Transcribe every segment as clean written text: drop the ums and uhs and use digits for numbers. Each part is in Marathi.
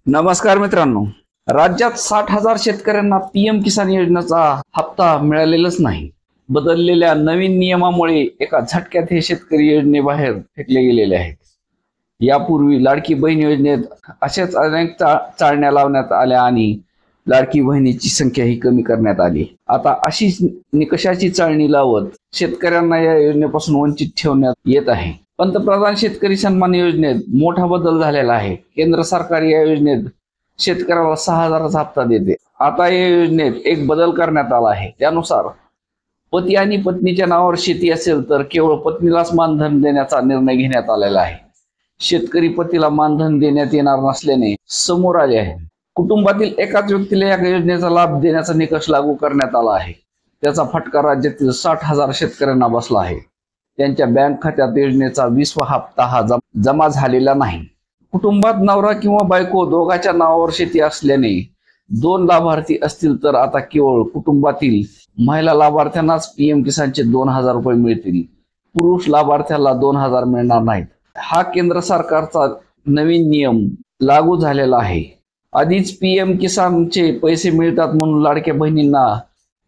नमस्कार मित्रांनो. राज्यात 60,000 शेतकऱ्यांना पीएम किसान योजनेचा हप्ता मिळालेलाच नाही. बदललेल्या नवीन नियमामुळे एका झटक्यात हे शेतकरी योजनेबाहेर फेकले गेलेले आहेत. यापूर्वी लाडकी बहीण योजनेत अशाच अनेक चाळण्या लावण्यात आल्या आणि लाडकी बहिणीची संख्या ही कमी करण्यात आली. आता अशीच निकषाची चाळणी लावत शेतकऱ्यांना या योजनेपासून वंचित ठेवण्यात येत आहे. पंतप्रधान शेतकरी सन्मान योजनेत मोठा बदल झालेला आहे. केंद्र सरकार या योजनेत शेतकऱ्याला 6,000चा हप्ता देते. आता या योजनेत एक बदल करण्यात आला आहे. त्यानुसार पती आणि पत्नीच्या नावावर शेती असेल तर केवळ पत्नीलाच मानधन देण्याचा निर्णय घेण्यात आलेला आहे. शेतकरी पतीला मानधन देण्यात येणार नसल्याने समोर आले आहे. कुटुंबातील एकाच व्यक्तीला या योजनेचा लाभ देण्याचा निकष लागू करण्यात आला आहे. त्याचा फटका राज्यातील 60,000 शेतकऱ्यांना बसला आहे. त्यांच्या बँक खात्यात योजनेचा 20वा हप्ता हा जमा झालेला नाही. कुटुंबात नवरा किंवा बायको दोघांच्या नावावर शेती असल्याने 2 लाभार्थी असतील तर आता केवळ कुटुंबातील महिला लाभार्थ्यांनाच पीएम किसानचे 2,000 रुपये मिळतील. पुरुष लाभार्थ्याला 2,000 मिळणार नाहीत. हा केंद्र सरकारचा नवीन नियम लागू झालेला आहे. आधीच पीएम किसानचे पैसे मिळतात म्हणून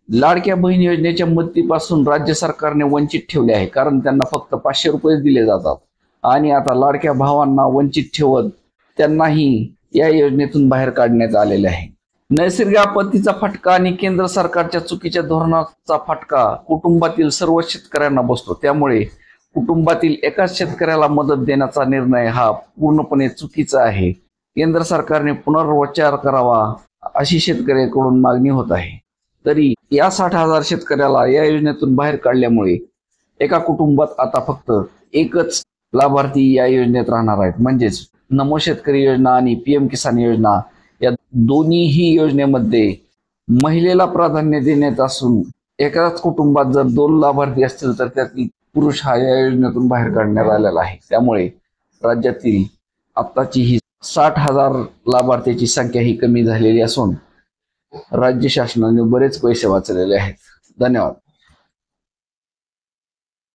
लाडक्या बहीण योजनेच्या मदतीपासून राज्य सरकारने वंचित ठेवले आहे. कारण त्यांना फक्त 500 रुपये दिले जातात आणि आता लाडक्या भावांना वंचित ठेवत त्यांनाही या योजनेतून बाहेर काढण्यात आलेले आहे. नैसर्गिक आपत्तीचा फटका आणि केंद्र सरकारच्या चुकीच्या धोरणाचा फटका कुटुंबातील सर्व शेतकऱ्यांना बसतो. त्यामुळे कुटुंबातील एकाच शेतकऱ्याला मदत देण्याचा निर्णय हा पूर्णपणे चुकीचा आहे. केंद्र सरकारने पुनर्विचार करावा अशी शेतकऱ्यांकडून मागणी होत आहे. तरी या 60,000 शेतकऱ्याला या योजनेतून बाहेर काढल्यामुळे एका कुटुंबात आता फक्त एकच लाभार्थी या योजनेत राहणार आहेत. म्हणजेच नमो शेतकरी योजना आणि पीएम किसान योजना या दोन्हीही योजनेमध्ये महिलेला प्राधान्य देण्यात असून एकाच कुटुंबात जर 2 लाभार्थी असतील तर त्यातील पुरुष हा या योजनेतून बाहेर काढण्यात आलेला आहे. त्यामुळे राज्यातील आत्ताची ही 60,000 लाभार्थ्याची संख्या ही कमी झालेली असून राज्य शासनाने बरेच पैसे वाचलेले आहेत. धन्यवाद.